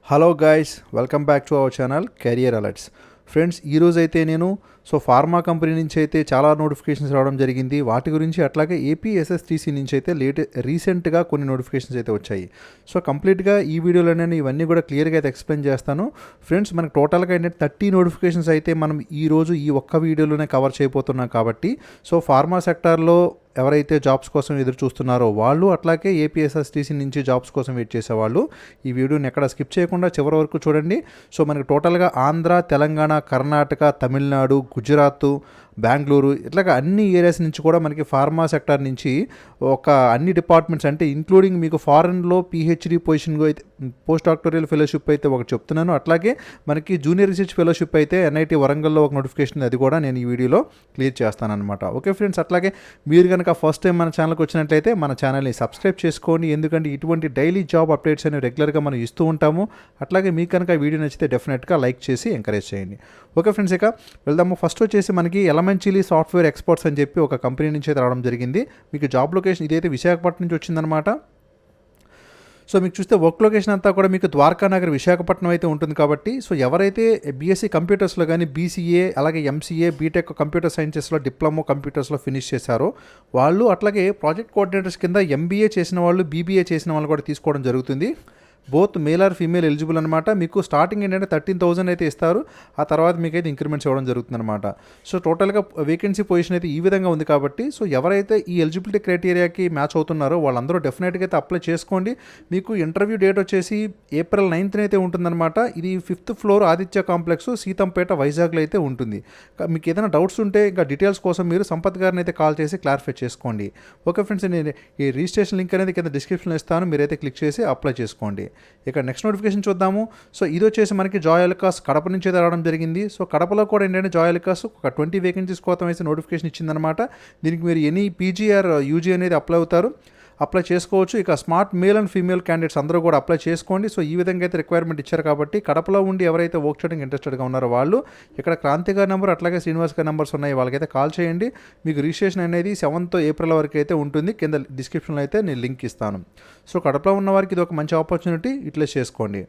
Hello guys, welcome back to our channel career alerts. Friends, ఈరోజు అయితే నేను pharma company నుంచి అయితే చాలా నోటిఫికేషన్స్ రావడం జరిగింది. వాటి గురించి అట్లాగే ఏపీఎస్ఎస్టీసీ నుంచి అయితే రీసెంట్గా కొన్ని నోటిఫికేషన్స్ అయితే వచ్చాయి. కంప్లీట్గా ఈ వీడియోలో నేను ఇవన్నీ కూడా క్లియర్గా అయితే ఎక్స్ప్లెయిన్ చేస్తాను. ఫ్రెండ్స్, మనకు టోటల్గా ఏంటంటే 30 నోటిఫికేషన్స్ అయితే మనం ఈరోజు ఈ ఒక్క వీడియోలోనే కవర్ చేయబోతున్నాం కాబట్టి ఫార్మా సెక్టార్లో ఎవరైతే జాబ్స్ కోసం ఎదురు చూస్తున్నారో వాళ్ళు, అట్లాగే ఏపీఎస్ఎస్టీసీ నుంచి జాబ్స్ కోసం వెయిట్ చేసేవాళ్ళు ఈ వీడియోని ఎక్కడ స్కిప్ చేయకుండా చివరి వరకు చూడండి. మనకి టోటల్గా ఆంధ్ర, తెలంగాణ, కర్ణాటక, తమిళనాడు, గుజరాత్, బెంగళూరు ఇట్లాగా అన్ని ఏరియాస్ నుంచి కూడా మనకి ఫార్మా సెక్టార్ నుంచి అన్ని డిపార్ట్మెంట్స్ అంటే ఇంక్లూడింగ్ మీకు ఫారెన్లో పిహెచ్డి పొజిషన్గా అయితే పోస్ట్ డాక్టోరియల్ ఫెలోషిప్ అయితే ఒకటి చెప్తున్నాను. అట్లాగే మనకి జూనియర్ రీసెర్చ్ ఫెలోషిప్ అయితే ఎన్ఐటి వరంగల్లో ఒక నోటిఫికేషన్, అది కూడా నేను ఈ వీడియోలో క్లియర్ చేస్తానన్నమాట. ఓకే ఫ్రెండ్స్, అట్లాగే మీరు కనుక ఫస్ట్ టైం మన ఛానల్కి వచ్చినట్లయితే మన ఛానల్ని సబ్స్క్రైబ్ చేసుకోండి. ఎందుకంటే ఇటువంటి డైలీ జాబ్ అప్డేట్స్ అనేవి రెగ్యులర్గా మనం ఇస్తూ ఉంటాము. అట్లాగే మీకు కనుక వీడియో నచ్చితే డెఫినెట్గా లైక్ చేసి ఎంకరేజ్ చేయండి. ఓకే ఫ్రెండ్స్, ఇక వెళ్దాము. ఫస్ట్ వచ్చేసి మనకి ఎలమెంచిలీ సాఫ్ట్వేర్ ఎక్స్పర్ట్స్ అని చెప్పి ఒక కంపెనీ నుంచి అయితే రావడం జరిగింది. మీకు జాబ్ లొకేషన్ ఇదైతే విశాఖపట్నం నుంచి వచ్చిందనమాట. మీకు చూస్తే వర్క్ లొకేషన్ అంతా కూడా మీకు ద్వారకా నగర్, విశాఖపట్నం అయితే ఉంటుంది కాబట్టి ఎవరైతే బీఎస్సీ కంప్యూటర్స్లో కానీ బీసీఏ, అలాగే ఎంసీఏ, బీటెక్ కంప్యూటర్ సైన్సెస్లో డిప్లొమా కంప్యూటర్స్లో ఫినిష్ చేశారో వాళ్ళు, అట్లాగే ప్రాజెక్ట్ కోఆర్డినేటర్స్ కింద ఎంబీఏ చేసిన వాళ్ళు, బీబీఏ చేసిన వాళ్ళు కూడా తీసుకోవడం జరుగుతుంది. Both male or female eligible అనమాట. మీకు స్టార్టింగ్ ఏంటంటే 13,000 అయితే ఇస్తారు. ఆ తర్వాత మీకైతే ఇంక్రిమెంట్స్ ఇవ్వడం జరుగుతుంది అనమాట. టోటల్గా వేకెన్సీ పొజిషన్ అయితే ఈ విధంగా ఉంది కాబట్టి ఎవరైతే ఈ ఎలిజిబిలిటీ క్రైటీరియాకి మ్యాచ్ అవుతున్నారో వాళ్ళందరూ డెఫినెట్గా అయితే అప్లై చేసుకోండి. మీకు ఇంటర్వ్యూ డేట్ వచ్చేసి April 9th అయితే ఉంటుందన్నమాట. ఇది 5th floor Aditya complex, Seethampeta, వైజాగ్లో అయితే ఉంటుంది. మీకు ఏదైనా డౌట్స్ ఉంటే ఇంకా డీటెయిల్స్ కోసం మీరు సంపత్ గారిని అయితే కాల్ చేసి క్లారిఫై చేసుకోండి. ఓకే ఫ్రెండ్స్, నేను ఈ రిజిస్ట్రేషన్ లింక్ అనేది కింద డిస్క్రిప్షన్లో ఇస్తాను, మీరైతే క్లిక్ చేసి అప్లై చేసుకోండి. ఇక నెక్స్ట్ నోటిఫికేషన్ చూద్దాము. ఇది వచ్చేసి మనకి జాయ్ అలుకాస్ కడప నుంచి అయితే రావడం జరిగింది. కడపలో కూడా ఏంటంటే జాయ్ అలుకాస్ ఒక 20 వేకెన్సీస్ కోసం అయితే నోటిఫికేషన్ ఇచ్చిందనమాట. దీనికి మీరు ఎనీ పీజీఆర్ యూజీ అనేది అప్లై చేసుకోవచ్చు. ఇక smart male and female candidates అందరూ కూడా అప్లై చేసుకోండి. ఈ విధంగా అయితే రిక్వైర్మెంట్ ఇచ్చారు కాబట్టి కడపలో ఉండి ఎవరైతే వర్క్ చేయడానికి ఇంట్రెస్టెడ్గా ఉన్నారో వాళ్ళు ఇక్కడ క్రాంతి గారి నెంబర్, అట్లాగే శ్రీనివాస్ గారి నెంబర్స్ ఉన్నాయి, వాళ్ళకైతే కాల్ చేయండి. మీకు రిజిస్ట్రేషన్ అనేది 7th April వరకు అయితే ఉంటుంది. కింద డిస్క్రిప్షన్లో అయితే నేను లింక్ ఇస్తాను. కడపలో ఉన్న వారికి ఇది ఒక మంచి ఆపర్చునిటీ, ఇట్లా చేసుకోండి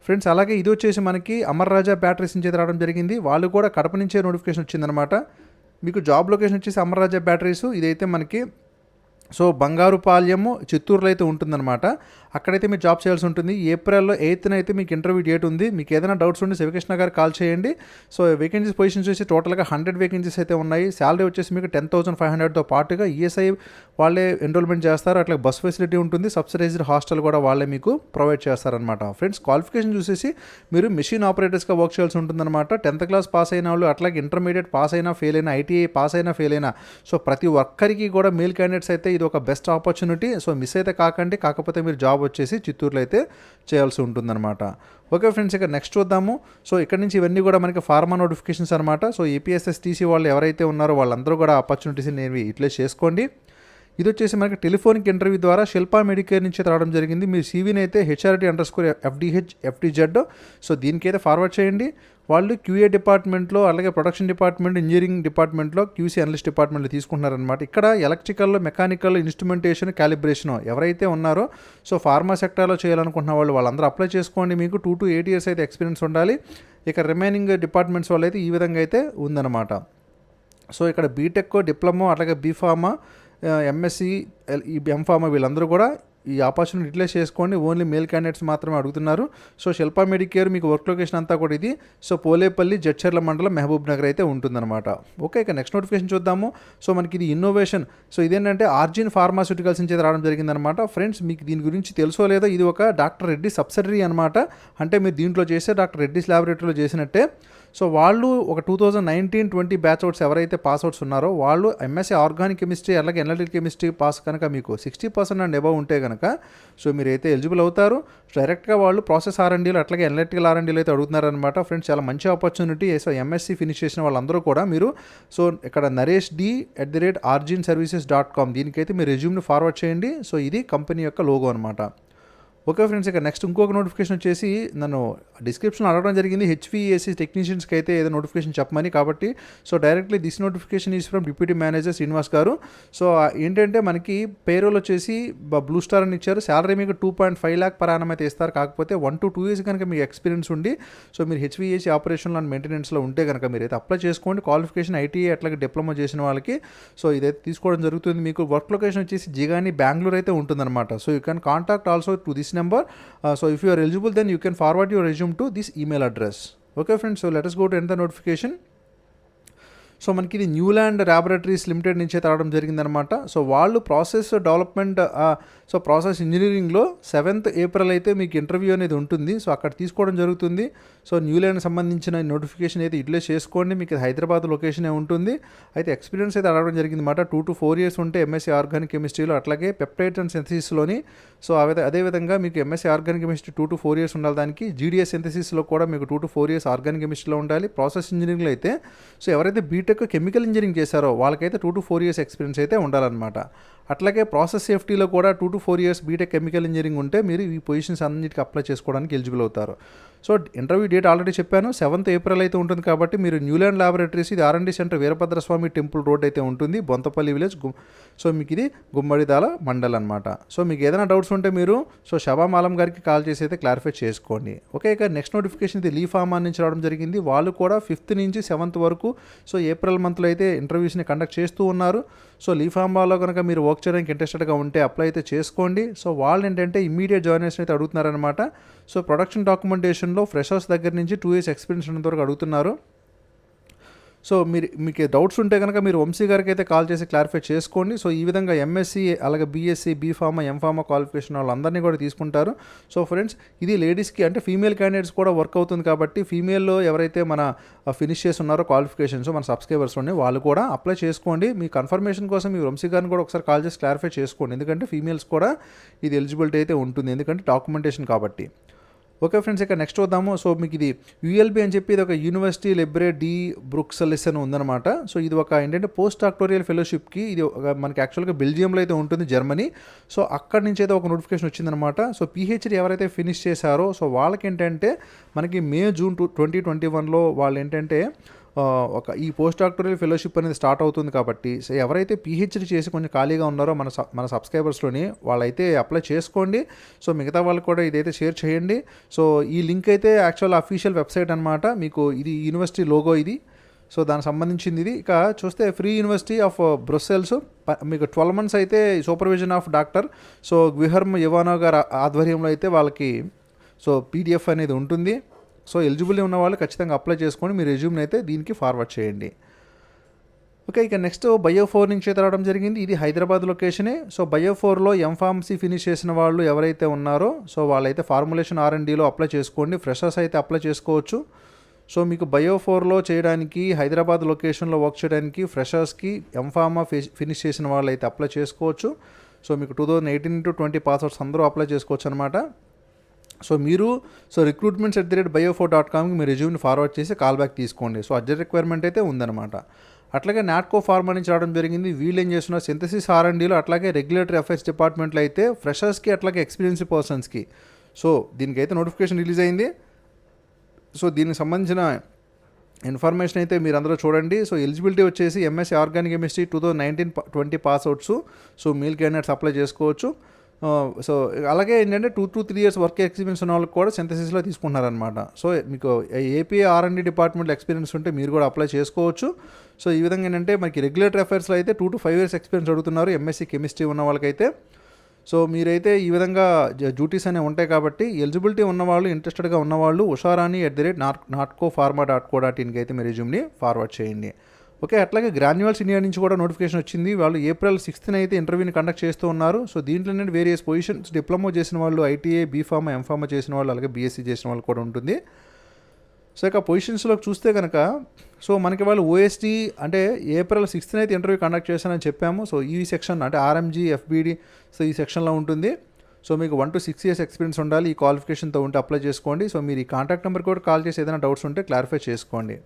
ఫ్రెండ్స్. అలాగే ఇది వచ్చేసి మనకి అమర్ రాజా బ్యాటరీస్ నుంచి అయితే రావడం జరిగింది. వాళ్ళు కూడా కడప నుంచే నోటిఫికేషన్ వచ్చిందనమాట. మీకు జాబ్ లొకేషన్ వచ్చేసి అమర్ రాజా బ్యాటరీస్, ఇదైతే మనకి బంగారుపాల్యము, చిత్తూరులో అయితే ఉంటుందన్నమాట. అక్కడైతే మీరు జాబ్ చేయాల్సి ఉంటుంది. April 8th అయితే మీకు ఇంటర్వ్యూ డేట్ ఉంది. మీకు ఏదైనా డౌట్స్ ఉంటే శివకృష్ణ గారు కాల్ చేయండి. వేకెన్సీస్ పొజిషన్స్ వచ్చి టోటల్గా 100 వేకెన్సీస్ అయితే ఉన్నాయి. శాలరీ వచ్చేసి మీకు 10,500తో పాటుగా ఈఎస్ఐ వాళ్ళే ఎన్రోల్మెంట్ చేస్తారు. అట్లా బస్ ఫెసిలిటీ ఉంటుంది. సబ్సిడైజ్డ్ హాస్టల్ కూడా వాళ్ళే మీకు ప్రొవైడ్ చేస్తారనమాట. ఫ్రెండ్స్, క్వాలిఫికేషన్ చూసేసి మీరు మెషిన్ ఆపరేటర్స్గా వర్క్ చేయాల్సి ఉంటుందన్నమాట. 10th క్లాస్ పాస్ అయిన వాళ్ళు, అట్లాగే ఇంటర్మీడియట్ పాస్ అయినా, ఫెయిల్ అయినా, ఐటీఐ పాస్ అయినా, ఫెయిల్ అయినా ప్రతి ఒక్కరికి కూడా మేల్ క్యాండిడేట్స్ అయితే ఇది ఒక బెస్ట్ ఆపర్చునిటీ. మిస్ అయితే కాకండి. కాకపోతే మీరు జాబ్ వచ్చేసి చిత్తూరులో అయితే చేయాల్సి ఉంటుందన్నమాట. ఓకే ఫ్రెండ్స్, ఇక నెక్స్ట్ చూద్దాము. ఇక్కడ నుంచి ఇవన్నీ కూడా మనకి ఫార్మా నోటిఫికేషన్స్ అనమాట. ఏపీఎస్ఎస్టీసీ వాళ్ళు ఎవరైతే ఉన్నారో వాళ్ళందరూ కూడా ఆపర్చునిటీస్ని నేను యూటిలైజ్ చేసుకోండి. ఇది వచ్చేసి మనకి టెలిఫోనిక్ ఇంటర్వ్యూ ద్వారా శిల్పా మెడికేర్ నుంచి రావడం జరిగింది. మీ సీవీని అయితే HRD_FDH_FDZ దీనికైతే ఫార్వర్డ్ చేయండి. వాళ్ళు QA డిపార్ట్మెంట్లో, అలాగే ప్రొడక్షన్ డిపార్ట్మెంట్, ఇంజనీరింగ్ డిపార్ట్మెంట్లో, QC అనలిస్ట్ డిపార్ట్మెంట్లో తీసుకుంటున్నారనమాట. ఇక్కడ ఎలక్ట్రికల్, మెకానికల్, ఇన్స్ట్రుమెంటేషన్, క్యాలిబ్రేషన్ ఎవరైతే ఉన్నారో ఫార్మా సెక్టార్లో చేయాలనుకుంటున్న వాళ్ళందరూ అప్లై చేసుకోండి. మీకు 2 to 8 years అయితే ఎక్స్పీరియన్స్ ఉండాలి. ఇక రిమైనింగ్ డిపార్ట్మెంట్స్ వాళ్ళు అయితే ఈ విధంగా అయితే ఉందన్నమాట. ఇక్కడ బీటెక్, డిప్లొమా, అట్లాగే బీఫార్మా, ఎంఎస్సి, ఈ ఎంఫార్మా వీళ్ళందరూ కూడా ఈ ఆపర్చునిటీ యూటిలైజ్ చేసుకోండి. ఓన్లీ మేల్ క్యాండిడేట్స్ మాత్రమే అడుగుతున్నారు. శిల్పా మెడికేర్ మీకు వర్క్ లొకేషన్ అంతా కూడా ఇది పోలేపల్లి, జడ్చర్ల మండలం, మహబూబ్ నగర్ అయితే ఉంటుందన్నమాట. ఓకే, ఇక నెక్స్ట్ నోటిఫికేషన్ చూద్దాము. మనకి ఇది ఇన్నోవేషన్. ఇదేంటంటే ఆర్జిన్ ఫార్మాస్యూటికల్స్ నుంచి రావడం జరిగిందనమాట. ఫ్రెండ్స్, మీకు దీని గురించి తెలుసో లేదో, ఇది ఒక డాక్టర్ రెడ్డి సబ్సిడరీ అనమాట. అంటే మీరు దీంట్లో చేసే డాక్టర్ రెడ్డిస్ ల్యాబొరేటరీలో చేసినట్టే. వాళ్ళు ఒక 2019-20 బ్యాచ్ అవుట్స్ ఎవరైతే పాస్ అవుట్స్ ఉన్నారో వాళ్ళు ఎంఎస్సీ ఆర్గానిక్ కెమిస్ట్రీ, అలాగే ఎనలిటికల్ కెమిస్ట్రీ పాస్ కనుక మీకు 60% అండ్ అబవ్ ఉంటే కనుక మీరైతే ఎలిజిబుల్ అవుతారు. డైరెక్ట్గా వాళ్ళు ప్రాసెస్ R&Dలో, అట్లాగే ఎనలిటికల్ R&Dలో అయితే అడుగుతున్నారనమాట. ఫ్రెండ్స్, చాలా మంచి ఆపర్చునిటీ. ఎంఎస్సీ ఫినిష్ చేసిన వాళ్ళందరూ కూడా మీరు ఇక్కడ naresh_d@arginservices.com దీనికైతే మీరు రెజ్యూమ్ని ఫార్వర్డ్ చేయండి. ఇది కంపెనీ యొక్క లోగో అనమాట. ఓకే ఫ్రెండ్స్, ఇక నెక్స్ట్ ఇంకొక నోటిఫికేషన్ వచ్చేసి నన్ను డిస్క్రిప్షన్లో అడగడం జరిగింది హెచ్విఏసి టెక్నీషియన్స్కి అయితే ఏదో నోటిఫికేషన్ చెప్పమని. కాబట్టి so directly this notification is from deputy manager Srinivas గారు. సో ఏంటంటే మనకి పేరోల్ వచ్చేసి బ్లూ స్టార్ అని ఇచ్చారు. శాలరీ మీకు 2.5 lakh per annum అయితే ఇస్తారు. కాకపోతే 1 to 2 years కనుక మీకు ఎక్స్పీరియన్స్ ఉండి సో మీరు హెచ్విఏసి ఆపరేషన్లో అండ్ మెయింటెనెన్స్లో ఉంటే కనుక మీరు అయితే అప్లై చేసుకోండి. క్వాలిఫికేషన్ ఐటీఐ అట్లాగే డిప్లొమా చేసిన వాళ్ళకి సో ఇదైతే తీసుకోవడం జరుగుతుంది. మీకు వర్క్ లొకేషన్ వచ్చేసి జిగాని బెంగళూరు అయితే ఉంటుందన్నమాట. So you can contact also to this number. So if you are eligible, then you can forward your resume to this email address. Okay friends, so let us go to end the notification. So మనకి ఇది Neuland laboratories limited నుంచి అయితే రావడం జరిగిందనమాట. So వాళ్ళు process development so process ఇంజనీరింగ్లో 7th April అయితే మీకు ఇంటర్వ్యూ అనేది ఉంటుంది. సో అక్కడ తీసుకోవడం జరుగుతుంది. సో న్యూల్యాండ్ సంబంధించిన నోటిఫికేషన్ అయితే యూటిలైజ్ చేసుకోండి. మీకు హైదరాబాద్ లొకేషనే ఉంటుంది. అయితే ఎక్స్పీరియన్స్ అయితే అడగడం జరిగింది అనమాట. 2 to 4 years ఉంటే ఎంఎస్సీ ఆర్గానిక్ కెమిస్ట్రీలో అట్లాగే పెప్టైడ్ అండ్ సింథసిస్లోని. సో అదేవిధంగా మీకు MSc organic chemistry 2 to 4 years ఉండాలి. దానికి జీడిఎస్ సింథసిస్లో కూడా మీకు 2 to 4 years ఆర్గానిక్ కెమిస్ట్రీలో ఉండాలి. ప్రాసెస్ ఇంజనీరింగ్లో అయితే సో ఎవరైతే బీటెక్ కెమికల్ ఇంజనీరింగ్ చేశారో వాళ్ళకైతే 2 to 4 years ఎక్స్పీరియన్స్ అయితే ఉండాలన్నమాట. అట్లాగే ప్రాసెస్ సేఫ్టీలో కూడా 2 to 4 years BTech chemical engineering ఉంటే మీరు ఈ పొజిషన్స్ అన్నిటికీ అప్లై చేసుకోవడానికి ఎలిజిబుల్ అవుతారు. సో ఇంటర్వ్యూ డేట్ ఆల్రెడీ చెప్పాను, 7th April అయితే ఉంటుంది. కాబట్టి మీరు న్యూల్యాండ్ ల్యాబొరేటరీస్, ఇది R&D centre Veerabhadraswamy temple road అయితే ఉంటుంది, బొంతపల్లి విలేజ్. సో మీకు ఇది గుమ్మడిదాల మండల్ అనమాట. సో మీకు ఏదైనా డౌట్స్ ఉంటే మీరు సో షబామ్ ఆలం గారికి కాల్ చేసి అయితే క్లారిఫై చేసుకోండి. ఓకే, ఇక నెక్స్ట్ నోటిఫికేషన్ ఇది లీ ఫార్మా నుంచి రావడం జరిగింది. వాళ్ళు కూడా 5th నుంచి 7th వరకు సో April monthలో అయితే ఇంటర్వ్యూస్ని కండక్ట్ చేస్తూ ఉన్నారు. సో లీ ఫార్మాలో కనుక మీరు వర్క్ చేయడానికి ఇంట్రెస్టెడ్గా ఉంటే అప్లై అయితే చేసుకోండి. సో వాళ్ళు ఏంటంటే ఇమీడియట్ జాయినర్స్ అయితే అడుగుతున్నారనమాట. సో ప్రొడక్షన్ డాక్యుమెంటేషన్లో ఫ్రెషర్స్ దగ్గర నుంచి 2 years ఎక్స్పీరియన్స్ ఉన్నంత వరకు అడుగుతున్నారు. సో మీకు డౌట్స్ ఉంటే కనుక మీరు వంశీ గారికి అయితే కాల్ చేసి క్లారిఫై చేసుకోండి. సో ఈ విధంగా ఎంఎస్సీ అలాగే బీఎస్సీ, బీఫార్మా, ఎంఫార్మా క్వాలిఫికేషన్ వాళ్ళందరినీ కూడా తీసుకుంటారు. సో ఫ్రెండ్స్, ఇది లేడీస్కి అంటే ఫీమేల్ క్యాండిడేట్స్ కూడా వర్క్ అవుతుంది. కాబట్టి ఫీమేల్లో ఎవరైతే మన ఫినిష్ చేసి ఉన్నారో క్వాలిఫికేషన్స్ మన సబ్స్క్రైబర్స్ ఉన్నాయి, వాళ్ళు కూడా అప్లై చేసుకోండి. మీ కన్ఫర్మేషన్ కోసం మీ వంశీ గారిని కూడా ఒకసారి కాల్ చేసి క్లారిఫై చేసుకోండి. ఎందుకంటే ఫీమేల్స్ కూడా ఇది ఎలిజిబిలిటీ అయితే ఉంటుంది, ఎందుకంటే డాక్యుమెంటేషన్ కాబట్టి. ఓకే ఫ్రెండ్స్, ఇక నెక్స్ట్ వద్దాము. సో మీకు ఇది యుఎల్బి అని చెప్పి ఇది ఒక యూనివర్సిటీ లెబ్రే డి బ్రూక్సెల్స్ అని ఉందన్నమాట. సో ఇది ఒక ఏంటంటే పోస్ట్ డాక్టోరియల్ ఫెలోషిప్కి ఇది మనకి యాక్చువల్గా బెల్జియంలో అయితే ఉంటుంది, జర్మనీ. సో అక్కడి నుంచి అయితే ఒక నోటిఫికేషన్ వచ్చిందనమాట. సో పిహెచ్డి ఎవరైతే ఫినిష్ చేశారో సో వాళ్ళకి ఏంటంటే మనకి May-June 2021లో వాళ్ళు ఏంటంటే ఒక ఈ పోస్ట్ డాక్టోరియల్ ఫెలోషిప్ అనేది స్టార్ట్ అవుతుంది. కాబట్టి సో ఎవరైతే పిహెచ్డి చేసి కొంచెం ఖాళీగా ఉన్నారో మన సబ్స్క్రైబర్స్లోని వాళ్ళైతే అప్లై చేసుకోండి. సో మిగతా వాళ్ళకి కూడా ఇదైతే షేర్ చేయండి. సో ఈ లింక్ అయితే యాక్చువల్ అఫీషియల్ వెబ్సైట్ అనమాట. మీకు ఇది యూనివర్సిటీ లోగో ఇది. సో దానికి సంబంధించింది ఇది. ఇక చూస్తే ఫ్రీ యూనివర్సిటీ ఆఫ్ బ్రస్సెల్స్ మీకు 12 months అయితే సూపర్విజన్ ఆఫ్ డాక్టర్ సో గ్విహర్మ్ ఇవానో గారు ఆధ్వర్యంలో అయితే వాళ్ళకి సో పీడిఎఫ్ అనేది ఉంటుంది. సో ఎలిజిబుల్ ఉన్న వాళ్ళు ఖచ్చితంగా అప్లై చేసుకొని మీ రెజ్యూమ్ని అయితే దీనికి ఫార్వర్డ్ చేయండి. ఓకే, ఇక నెక్స్ట్ బయో4 నుంచి అయితే రావడం జరిగింది. ఇది హైదరాబాద్ లొకేషనే. సో బయో4లో ఎంఫార్మసీ ఫినిష్ చేసిన వాళ్ళు ఎవరైతే ఉన్నారో సో వాళ్ళైతే ఫార్ములేషన్ R&Dలో అప్లై చేసుకోండి. ఫ్రెషర్స్ అయితే అప్లై చేసుకోవచ్చు. సో మీకు బయో4లో చేయడానికి హైదరాబాద్ లొకేషన్లో వర్క్ చేయడానికి ఫ్రెషర్స్కి ఎంఫార్మా ఫినిష్ చేసిన వాళ్ళు అయితే అప్లై చేసుకోవచ్చు. సో మీకు 2018 to 20 పాస్అవుట్స్ అందరూ అప్లై చేసుకోవచ్చు అనమాట. సో మీరు recruitments@bio4.comకి మీ రెజ్యూమ్ని ఫార్వర్డ్ చేసి కాల్ బ్యాక్ తీసుకోండి. సో అర్జెంట్ రిక్వైర్మెంట్ అయితే ఉందన్నమాట. అట్లాగే నాట్కో ఫార్మా నుంచి రావడం జరిగింది. వీళ్ళు ఏం చేస్తున్నారు, సింథసిస్ R&Dలో అట్లాగే రెగ్యులేటరీ అఫైర్స్ డిపార్ట్మెంట్లో అయితే ఫ్రెషర్స్కి అట్లాగే ఎక్స్పీరియన్స్డ్ పర్సన్స్కి సో దీనికైతే నోటిఫికేషన్ రిలీజ్ అయింది. సో దీనికి సంబంధించిన ఇన్ఫర్మేషన్ అయితే మీరు అందరూ చూడండి. సో ఎలిజిబిలిటీ వచ్చేసి MSc organic chemistry 2019-20 passouts. So male candidates apply చేసుకోవచ్చు. సో అలాగే ఏంటంటే 2 to 3 years వర్క్ ఎక్స్పీరియన్స్ ఉన్న వాళ్ళకి కూడా సింథసిస్లో తీసుకుంటున్నారనమాట. సో మీకు ఏపీ R&D డిపార్ట్మెంట్లో ఎక్స్పీరియన్స్ ఉంటే మీరు కూడా అప్లై చేసుకోవచ్చు. సో ఈ విధంగా ఏంటంటే మనకి రెగ్యులేటరీ అఫైర్స్లో అయితే 2 to 5 years ఎక్స్పీరియన్స్ అడుగుతున్నారు ఎంఎస్సీ కెమిస్ట్రీ ఉన్న వాళ్ళకైతే. సో మీరైతే ఈ విధంగా డ్యూటీస్ అనేవి ఉంటాయి. కాబట్టి ఎలిజిబిలిటీ ఉన్నవాళ్ళు, ఇంట్రెస్టెడ్గా ఉన్నవాళ్ళు usharaani@natcopharma.co.inకి అయితే మీ రెజ్యూమ్ని ఫార్వర్డ్ చేయండి. ఓకే, అట్లాగే గ్రాన్యువల్స్ ఇండియా నుంచి కూడా నోటిఫికేషన్ వచ్చింది. వాళ్ళు April 6th అయితే ఇంటర్వ్యూని కండక్ట్ చేస్తూ ఉన్నారు. సో దీంట్లో ఏంటంటే వేరియస్ పొజిషన్స్ డిప్లొమా చేసిన వాళ్ళు, ఐటీఐ, బీఫార్మా, ఎంఫార్మా చేసిన వాళ్ళు, అలాగే బీఎస్సీ చేసిన వాళ్ళు కూడా ఉంటుంది. సో ఇక పొజిషన్స్లోకి చూస్తే కనుక సో మనకి వాళ్ళు ఓఎస్టీ అంటే April 6th అయితే ఇంటర్వ్యూ కండక్ట్ చేశానని చెప్పాము. సో ఈ సెక్షన్ అంటే RMG, FBD సో ఈ సెక్షన్లో ఉంటుంది. సో మీకు 1 to 6 years ఎక్స్పీరియన్స్ ఉండాలి. ఈ క్వాలిఫికేషన్తో ఉంటే అప్లై చేసుకోండి. సో మీరు ఈ కాంటాక్ట్ నెంబర్ కూడా కాల్ చేసి ఏదైనా డౌట్స్ ఉంటే క్లారిఫై చేసుకోండి.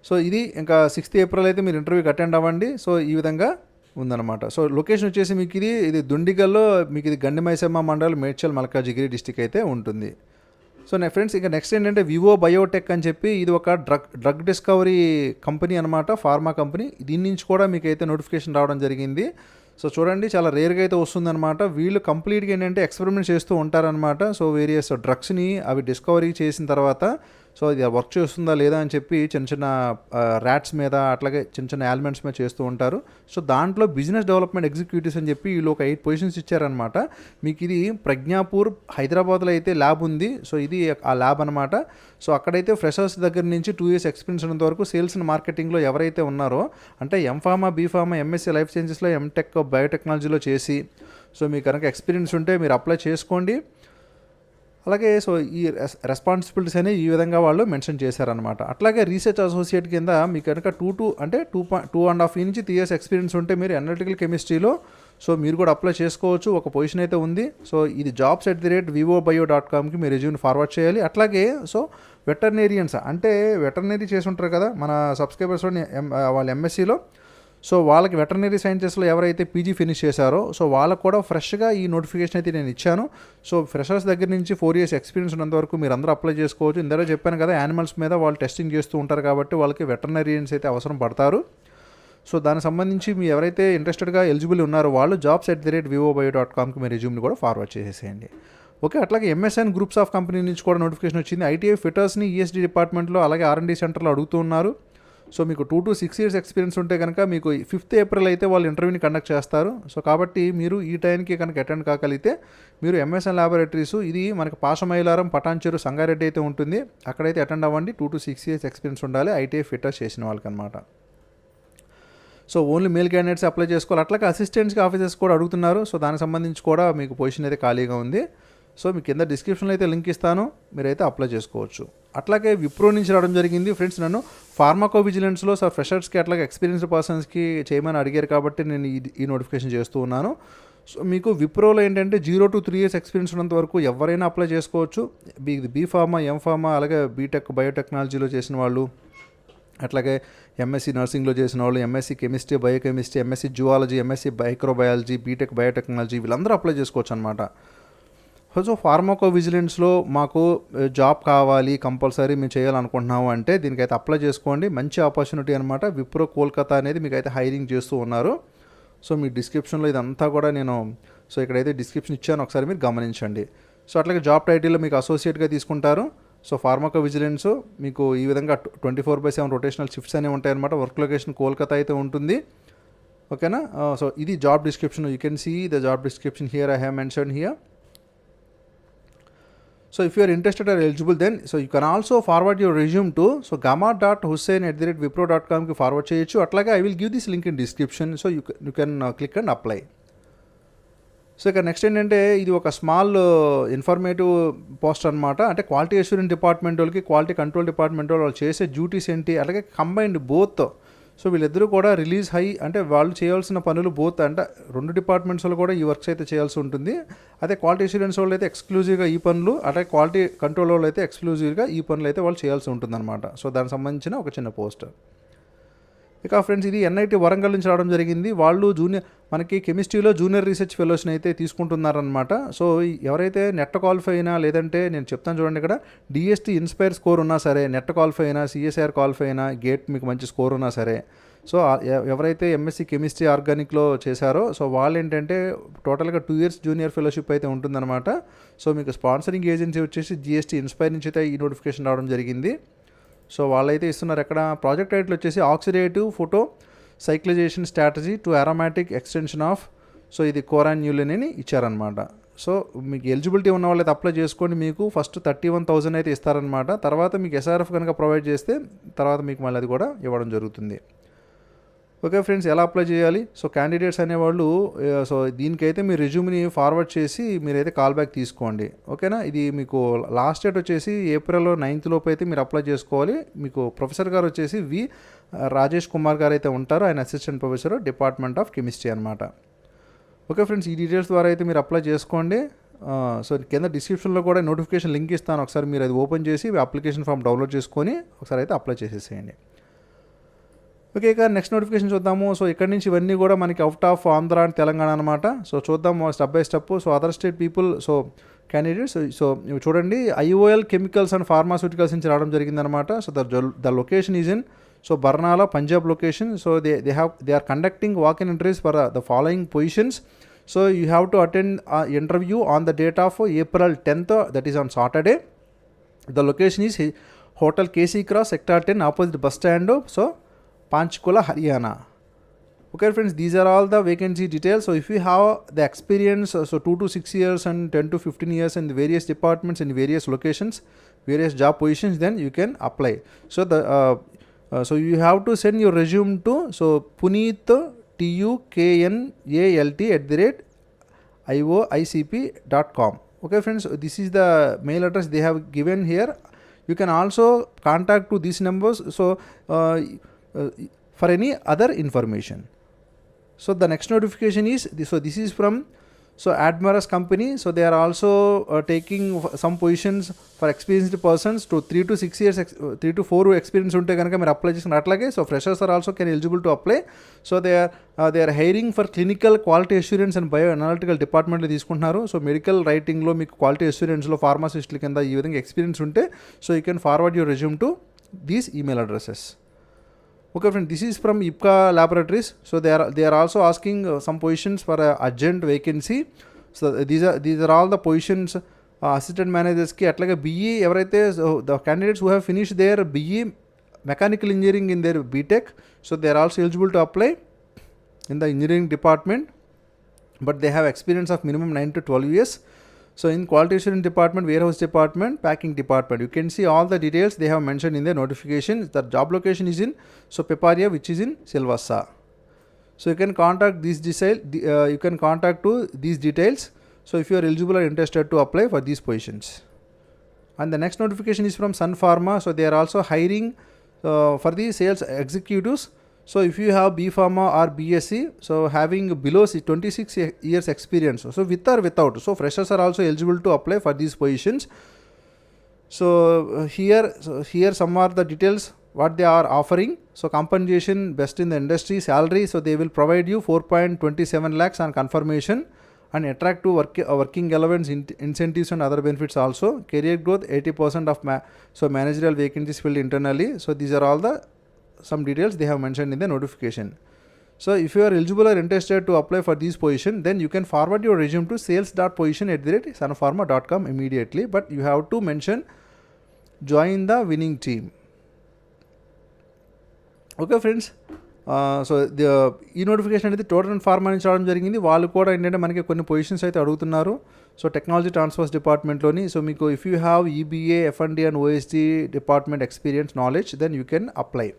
సో ఇది ఇంకా 6th April అయితే మీరు ఇంటర్వ్యూకి అటెండ్ అవ్వండి. సో ఈ విధంగా ఉందన్నమాట. సో లొకేషన్ వచ్చేసి మీకు ఇది దుండిగల్లో మీకు ఇది గండిమైసమ్మ మండల్ మేడ్చల్ మల్కాజిగిరి డిస్టిక్ అయితే ఉంటుంది. సో ఫ్రెండ్స్ ఇక నెక్స్ట్ ఏంటంటే వివో బయోటెక్ అని చెప్పి ఇది ఒక డ్రగ్ డిస్కవరీ కంపెనీ అనమాట, ఫార్మా కంపెనీ. దీని నుంచి కూడా మీకు అయితే నోటిఫికేషన్ రావడం జరిగింది. సో చూడండి చాలా రేర్గా అయితే వస్తుందన్నమాట. వీళ్ళు కంప్లీట్గా ఏంటంటే ఎక్స్పెరిమెంట్ చేస్తూ ఉంటారనమాట. సో వేరియస్ డ్రగ్స్ని అవి డిస్కవరీ చేసిన తర్వాత సో ఇది వర్క్ చేస్తుందా లేదా అని చెప్పి చిన్న చిన్న ర్యాట్స్ మీద అట్లాగే చిన్న చిన్న యాల్మెంట్స్ మీద చేస్తూ ఉంటారు. సో దాంట్లో బిజినెస్ డెవలప్మెంట్ ఎగ్జిక్యూటివ్స్ అని చెప్పి వీళ్ళు ఒక 8 పొజిషన్స్ ఇచ్చారనమాట. మీకు ఇది ప్రజ్ఞాపూర్ హైదరాబాద్లో అయితే ల్యాబ్ ఉంది. సో ఇది ఆ ల్యాబ్ అనమాట. సో అక్కడైతే ఫ్రెషర్స్ దగ్గర నుంచి 2 years ఎక్స్పీరియన్స్ ఉన్నంత వరకు సేల్స్ అండ్ మార్కెటింగ్లో ఎవరైతే ఉన్నారో అంటే ఎంఫార్మా, బీఫార్మా, ఎంఎస్సీ లైఫ్ సైన్సెస్లో, ఎంటెక్ బయోటెక్నాలజీలో చేసి సో మీకు కనుక ఎక్స్పీరియన్స్ ఉంటే మీరు అప్లై చేసుకోండి. అలాగే సో ఈ రెస్పాన్సిబిలిటీస్ అనేవి ఈ విధంగా వాళ్ళు మెన్షన్ చేశారనమాట. అట్లాగే రీసెర్చ్ అసోసియేట్ కింద మీకు కనుక 2.5 నుంచి 3 years ఎక్స్పీరియన్స్ ఉంటే మీరు అనలిటికల్ కెమిస్ట్రీలో సో మీరు కూడా అప్లై చేసుకోవచ్చు. ఒక పొజిషన్ అయితే ఉంది. సో ఇది jobs@vivobio.comకి మీరు రెజ్యూమ్ని ఫార్వర్డ్ చేయాలి. అట్లాగే సో వెటర్నేరియన్స్ అంటే వెటర్నరీ చేసి ఉంటారు కదా మన సబ్స్క్రైబర్స్లో వాళ్ళ ఎంఎస్సీలో. సో వాళ్ళకి వెటర్నరీ సైన్సెస్లో ఎవరైతే పీజీ ఫినిష్ చేశారో సో వాళ్ళకు కూడా ఫ్రెష్గా ఈ నోటిఫికేషన్ అయితే నేను ఇచ్చాను. సో ఫ్రెషర్స్ దగ్గర నుంచి 4 years ఎక్స్పీరియన్స్ ఉన్నంత వరకు మీరు అందరూ అప్లై చేసుకోవచ్చు. ఇందులో చెప్పాను కదా యానిమల్స్ మీద వాళ్ళు టెస్టింగ్ చేస్తూ ఉంటారు కాబట్టి వాళ్ళకి వెటర్నరీయన్స్ అయితే అవసరం పడతారు. సో దానికి సంబంధించి మీ ఎవరైతే ఇంట్రెస్టెడ్గా ఎలిజిబుల్ ఉన్నారో వాళ్ళు jobs@vivobio.comకి మీ రెజ్యూమ్ని కూడా ఫార్వర్డ్ చేసేసేయండి. ఓకే, అట్లాగే ఎంఎస్ఎన్ గ్రూప్స్ ఆఫ్ కంపెనీ నుంచి కూడా నోటిఫికేషన్ వచ్చింది. ఐటీఐ ఫిటర్స్ని ఈఎస్డీ డిపార్ట్మెంట్లో అలాగే R&D సెంటర్లో అడుగుతూ ఉన్నారు. సో మీకు 2 to 6 years ఎక్స్పీరియన్స్ ఉంటే కనుక మీకు 5th April అయితే వాళ్ళు ఇంటర్వ్యూని కండక్ట్ చేస్తారు. సో కాబట్టి మీరు ఈ టైంకి కనుక అటెండ్ కాగలిగితే మీరు ఎంఎస్ఎన్ ల్యాబొరేటరీస్ ఇది మనకి పాషమైలారం, పటాన్చెరు, సంగారెడ్డి అయితే ఉంటుంది. అక్కడైతే అటెండ్ అవ్వండి. 2 to 6 years ఎక్స్పీరియన్స్ ఉండాలి ఐటీఐ ఫిటర్స్ చేసిన వాళ్ళకి అనమాట. So only male candidates apply చేసుకోవాలి. అట్లాగే అసిస్టెంట్స్కి ఆఫీసర్స్ కూడా అడుగుతున్నారు. సో దానికి సంబంధించి కూడా మీకు పొజిషన్ అయితే ఖాళీగా ఉంది. సో మీకు కింద డిస్క్రిప్షన్లో అయితే లింక్ ఇస్తాను, మీరైతే అప్లై చేసుకోవచ్చు. అట్లాగే విప్రో నుంచి రావడం జరిగింది ఫ్రెండ్స్. నన్ను ఫార్మాకో విజిలెన్స్లో సో ఫ్రెషర్స్కి అట్లాగే ఎక్స్పీరియన్స్డ్ పర్సన్స్కి చేయమని అడిగారు కాబట్టి నేను ఈ నోటిఫికేషన్ చేస్తూ ఉన్నాను. సో మీకు విప్రోలో ఏంటంటే 0 to 3 years ఎక్స్పీరియన్స్ ఉన్నంత వరకు ఎవరైనా అప్లై చేసుకోవచ్చు. బీఫార్మా, ఎంఫార్మా అలాగే బీటెక్ బయోటెక్నాలజీలో చేసిన వాళ్ళు, అట్లాగే ఎంఎస్సీ నర్సింగ్లో చేసిన వాళ్ళు, MSc chemistry, biochemistry, MSc zoology, MSc microbiology, BTech biotechnology వీళ్ళందరూ అప్లై చేసుకోవచ్చు అనమాట. సో ఫార్మాకో విజిలెన్స్లో మాకు జాబ్ కావాలి కంపల్సరీ మేము చేయాలనుకుంటున్నాము అంటే దీనికైతే అప్లై చేసుకోండి. మంచి ఆపర్చునిటీ అనమాట. విప్రో కోల్కతా అనేది మీకు అయితే హైరింగ్ చేస్తూ ఉన్నారు. సో మీ డిస్క్రిప్షన్లో ఇదంతా కూడా నేను సో ఇక్కడైతే డిస్క్రిప్షన్ ఇచ్చాను, ఒకసారి మీరు గమనించండి. సో అట్లాగే జాబ్ టైటిల్లో మీకు అసోసియేట్గా తీసుకుంటారు. సో ఫార్మాకో విజిలెన్స్ మీకు ఈ విధంగా 24/7 రొటేషనల్ షిఫ్ట్స్ అనేవి ఉంటాయన్నమాట. వర్క్ లొకేషన్ కోల్కతా అయితే ఉంటుంది. ఓకేనా. సో ఇది job description. You can see the job description here I have mention here. So if you are interested or eligible then so you can also forward your resume to so gamma.hussain@wipro.com కి forward చేయొచ్చు. అట్లాగే I will give this link in description so you can click and apply. So ఇక next ఏంటంటే ఇది ఒక small informative post అనమాట. అంటే quality assurance department వాళ్ళకి క్వాలిటీ కంట్రోల్ డిపార్ట్మెంట్ వాళ్ళు చేసే డ్యూటీస్ ఏంటి అలాగే కంబైన్డ్ బోత్. సో వీళ్ళిద్దరూ కూడా రిలీజ్ హై అంటే వాళ్ళు చేయాల్సిన పనులు బోత్ అంటే 2 డిపార్ట్మెంట్స్ వాళ్ళు కూడా ఈ వర్క్స్ అయితే చేయాల్సి ఉంటుంది. అదే క్వాలిటీ అష్యూరెన్స్ వాళ్ళు అయితే ఎక్స్క్లూజివ్గా ఈ పనులు, అట్లాగే క్వాలిటీ కంట్రోల్ వాళ్ళు అయితే ఎక్స్క్లూజివ్గా ఈ పనులు అయితే వాళ్ళు చేయాల్సి ఉంటుందన్నమాట. సో దానికి సంబంధించిన ఒక చిన్న పోస్ట్. ఇక ఫ్రెండ్స్ ఇది ఎన్ఐటి వరంగల్ నుంచి రావడం జరిగింది. వాళ్ళు మనకి కెమిస్ట్రీలో జూనియర్ రీసెర్చ్ ఫెలోస్ని అయితే తీసుకుంటున్నారనమాట. సో ఎవరైతే నెట్ క్వాలిఫై అయినా లేదంటే నేను చెప్తాను చూడండి ఇక్కడ డిఎస్టీ ఇన్స్పైర్ స్కోర్ ఉన్నా సరే, నెట్ క్వాలిఫై అయినా, సిఎస్ఆర్ క్వాలిఫై అయినా, గేట్ మీకు మంచి స్కోర్ ఉన్నా సరే, సో ఎవరైతే ఎంఎస్సీ కెమిస్ట్రీ ఆర్గానిక్లో చేశారో సో వాళ్ళు ఏంటంటే టోటల్గా 2 years జూనియర్ ఫెలోషిప్ అయితే ఉంటుందన్నమాట. సో మీకు స్పాన్సరింగ్ ఏజెన్సీ వచ్చేసి జిఎస్టీ ఇన్స్పైర్ నుంచి అయితే ఈ నోటిఫికేషన్ రావడం జరిగింది. సో వాళ్ళైతే ఇస్తున్నారు. ఎక్కడ ప్రాజెక్ట్ టైటిల్ వచ్చేసి oxidative photo cyclisation strategy to aromatic extension of so ఇది కోరాన్యులిన్ అని ఇచ్చారనమాట. సో మీకు ఎలిజిబిలిటీ ఉన్న వాళ్ళైతే అప్లై చేసుకోండి. మీకు ఫస్ట్ 31,000 అయితే ఇస్తారనమాట. తర్వాత మీకు ఎస్ఆర్ఎఫ్ కనుక ప్రొవైడ్ చేస్తే తర్వాత మీకు మళ్ళీ అది కూడా ఇవ్వడం జరుగుతుంది. ఓకే ఫ్రెండ్స్, ఎలా అప్లై చేయాలి? సో క్యాండిడేట్స్ అనేవాళ్ళు సో దీనికైతే మీ రెజ్యూమ్ని ఫార్వర్డ్ చేసి మీరైతే కాల్ బ్యాక్ తీసుకోండి. ఓకేనా. ఇది మీకు లాస్ట్ డేట్ వచ్చేసి April 9th లోపు అయితే మీరు అప్లై చేసుకోవాలి. మీకు ప్రొఫెసర్ గారు వచ్చేసి రాజేష్ కుమార్ గారు అయితే ఉంటారు. ఆయన assistant professor department of chemistry అనమాట. ఓకే ఫ్రెండ్స్, ఈ డీటెయిల్స్ ద్వారా అయితే మీరు అప్లై చేసుకోండి. సో కింద డిస్క్రిప్షన్లో కూడా నోటిఫికేషన్ లింక్ ఇస్తాను. ఒకసారి మీరు అది ఓపెన్ చేసి అప్లికేషన్ ఫామ్ డౌన్లోడ్ చేసుకొని ఒకసారి అయితే అప్లై చేసేసేయండి. ఓకే, ఇక నెక్స్ట్ నోటిఫికేషన్ చూద్దాము. సో ఇక్కడ నుంచి ఇవన్నీ కూడా మనకి out of Andhra and Telangana అనమాట. సో చూద్దాము step by step. So other state people, so candidates, so చూడండి ఐఓఎల్ కెమికల్స్ అండ్ ఫార్మాస్యూటికల్స్ నుంచి రావడం జరిగిందనమాట. So the location is in so Barnala, Punjab location. So they are conducting walk in interviews for the following positions. So you have to attend interview on the date of April 10th, that is on Saturday. The location is Hotel KC Cross, Sector 10, opposite bus stand. So Panchkula, Haryana. Okay friends, these are all the vacancy details. So if you have the experience, so 2 to 6 years and 10 to 15 years in the various departments in various locations, various job positions, then you can apply. So so you have to send your resume to so Puneet tuknalt@ioicp.com. Okay friends, this is the mail address they have given here. You can also contact to these numbers so for any other information. So the next notification is this is from Admiras company. So they are also taking some positions for experienced persons to 3 to 6 years 3 to 4 experience unte ganaka meer apply chesina atlage. So freshers are also can eligible to apply. So they are hiring for clinical quality assurance and bioanalytical department lo తీసుకుంటున్నారు. So medical writing లో మీకు quality assurance లో ఫార్మాసిస్టుల కింద ఈ విధంగా experience ఉంటే so you can forward your resume to these email addresses. Okay friend, this is from Ipca Laboratories. So they are also asking some positions for a urgent vacancy. So these are all the positions assistant managers ki atlaga BE evaraithe the candidates who have finished their BE mechanical engineering in their BTech, so they are also eligible to apply in the engineering department, but they have experience of minimum 9 to 12 years. So in quality assurance department, warehouse department, packing department, you can see all the details they have mentioned in the notification. The job location is in Peparia, which is in Silvassa. So you can contact to these details. So if you are eligible or interested to apply for these positions. And the next notification is from Sun Pharma. So they are also hiring for the sales executives. So if you have B Pharma or BSc, so having below 26 years experience, so with or without, so freshers are also eligible to apply for these positions. So here some are the details what they are offering. So compensation best in the industry, salary, so they will provide you 4.27 lakhs on confirmation, and attractive working allowance, incentives and other benefits also. Career growth 80% of managerial vacancies filled internally. So these are all the some details they have mentioned in the notification. So if you are eligible or interested to apply for this position, then you can forward your resume to sales.position@sunpharma.com immediately, but you have to mention join the winning team. Okay friends, so ఈ notification అనేది total and pharma నుంచి రావడం జరిగింది. వాళ్ళు కూడా ఏంటంటే మనకి కొన్ని పొజిషన్స్ అయితే అడుగుతున్నారు. సో టెక్నాలజీ ట్రాన్స్ఫర్స్ డిపార్ట్మెంట్లోని. సో మీకు if you have EBA, FMD and OSD department experience knowledge, then you can apply.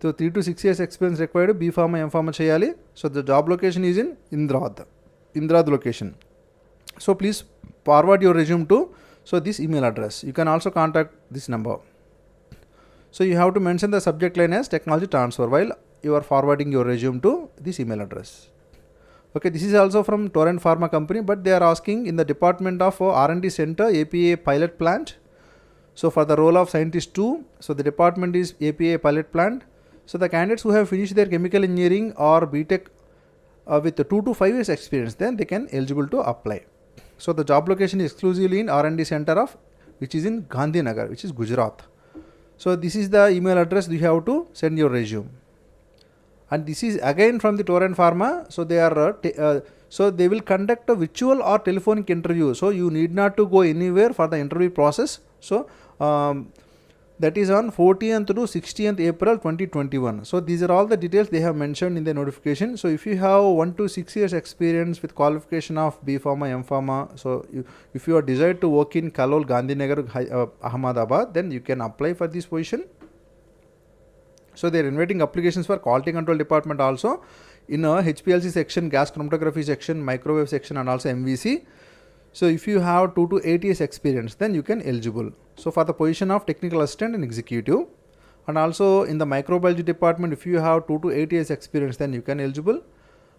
So 3 to 6 years experience required. B Pharma, M Pharma చేయాలి. So the job location is in Indrad location. So please forward your resume to so this email address. You can also contact this number. So you have to mention the subject line as technology transfer while you are forwarding your resume to this email address. Okay, this is also from Torrent Pharma company, but they are asking in the department of R&D center, APA pilot plant. So for the role of scientist 2, so the department is APA pilot plant. So the candidates who have finished their chemical engineering or BTech with 2 to 5 years experience, then they can eligible to apply. So the job location is exclusively in R&D center of, which is in Gandhinagar, which is Gujarat. So this is the email address you have to send your resume. And this is again from the Torrent Pharma. So they are so they will conduct a virtual or telephonic interview. So you need not to go anywhere for the interview process. So that is on 14th to 16th April 2021. So these are all the details they have mentioned in the notification. So if you have 1 to 6 years experience with qualification of B Pharma, M Pharma, so if you are desired to work in Kalol, Gandhinagar, Ahmedabad, then you can apply for this position. So they are inviting applications for quality control department also in a HPLC section, gas chromatography section, microwave section, and also MVC. So if you have 2 to 8 years experience, then you can eligible. So for the position of technical assistant and executive, and also in the microbiology department, if you have 2 to 8 years experience, then you can eligible.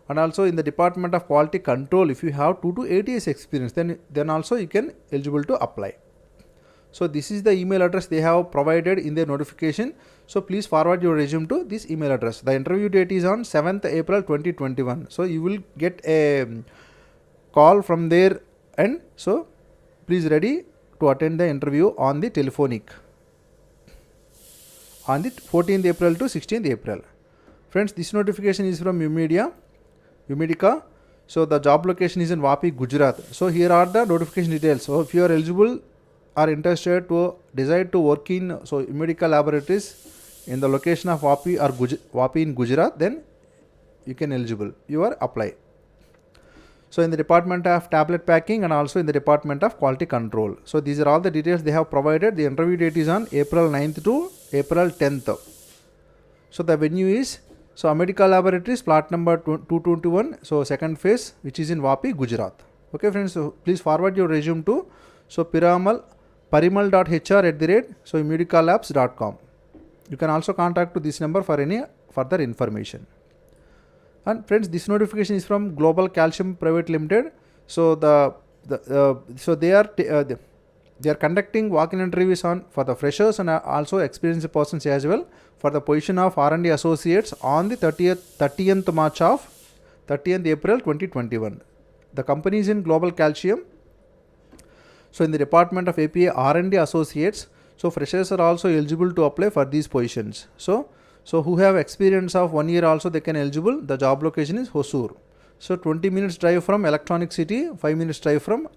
And also in the department of quality control, if you have 2 to 8 years experience, then also you can eligible to apply. So this is the email address they have provided in their notification. So please forward your resume to this email address. The interview date is on 7th April 2021. So you will get a call from there, and so please ready to attend the interview on the telephonic on the 14th April to 16th April. Friends, this notification is from Umedica. So the job location is in Vapi, Gujarat. So here are the notification details. So if you are eligible or interested to decide to work in Umedica laboratories in the location of Vapi or Vapi in Gujarat, then you can eligible. You are apply. So in the department of tablet packing and also in the department of quality control. So these are all the details they have provided. The interview date is on April 9th to April 10th. So the venue is Umedica Laboratories, plot number 221, so second phase, which is in Vapi, Gujarat. Okay friends, so please forward your resume to parimal.hr@umedicalabs.com. You can also contact to this number for any further information. And friends, this notification is from Global Calcium Private Limited. So they are conducting walk-in interviews for the freshers and also experienced persons as well for the position of R&D associates on the 30th April 2021. The company is in Global Calcium. So in the department of API R&D associates, so freshers are also eligible to apply for these positions. So who have experience of 1 year also they can eligible. The job location is Hosur. So 20 minutes drive from Electronic City, 5 minutes drive from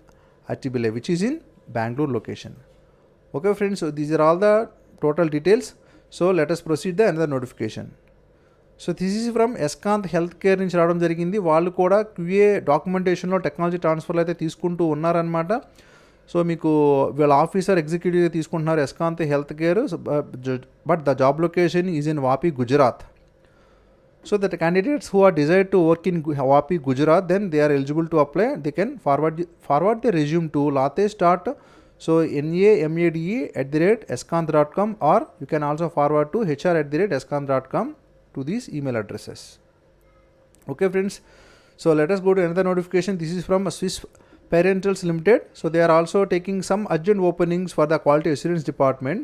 Attibile, which is in Bangalore location. Okay friends, so these are all the total details. So let us proceed the another notification. So this is from Eskanth Healthcare నుంచి రావడం జరిగింది. వాళ్ళు కూడా QA డాక్యుమెంటేషన్లో technology ట్రాన్స్ఫర్లో అయితే తీసుకుంటూ ఉన్నారనమాట. So మీకు వీళ్ళ ఆఫీసర్ ఎగ్జిక్యూటివ్గా తీసుకుంటున్నారు ఎస్కాంత్ health care, but the job location is in Vapi, Gujarat. So that the candidates who are desired to work in Vapi, Gujarat, then they are eligible to apply. They can forward the resume to namade@eskanth.com, or you can also forward to hr@eskanth.com to these email addresses. Okay friends, so let us go to another notification. This is from Swiss Parentals Limited. So they are also taking some urgent openings for the quality assurance department.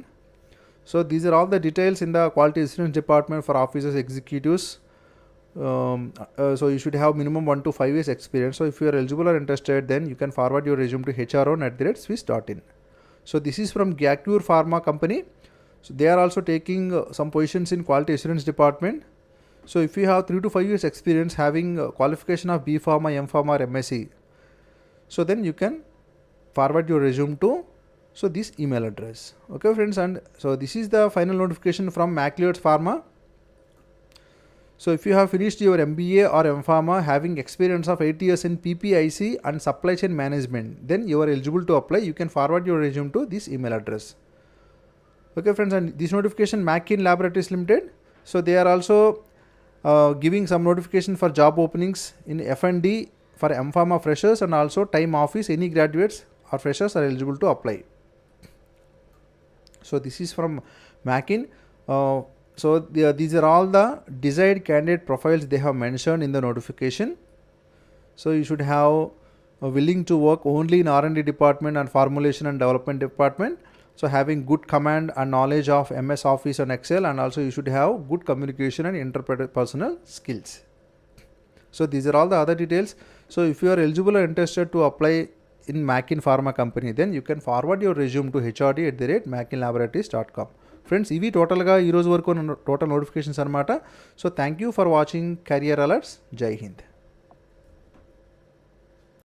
So these are all the details in the quality assurance department for officers, executives. So you should have minimum 1 to 5 years experience. So if you are eligible or interested, then you can forward your resume to hron@swiss.in. So this is from Gacure Pharma company. So they are also taking some positions in quality assurance department. So if you have 3 to 5 years experience having qualification of B Pharma, M Pharma or MSc, so then you can forward your resume to this email address. Okay friends, and so this is the final notification from Macleods Pharma. So if you have finished your MBA or M Pharma having experience of 8 years in PPIC and supply chain management, then you are eligible to apply. You can forward your resume to this email address. Okay friends, and this notification Mackin Laboratories Limited. So they are also giving some notification for job openings in F&D for M Pharma freshers and also time office. Any graduates or freshers are eligible to apply. So this is from Mackin. These are all the desired candidate profiles they have mentioned in the notification. So you should have willing to work only in R&D department and formulation and development department. So having good command and knowledge of MS Office and Excel, and also you should have good communication and interpersonal skills. So these are all the other details. So if you are eligible or interested to apply in Mackin Pharma company, then you can forward your resume to hrd@mackinlaboratories.com. Friends, ఇవి టోటల్గా ఈరోజు వరకు total notifications అనమాట. So thank you for watching career alerts. జై హింద్.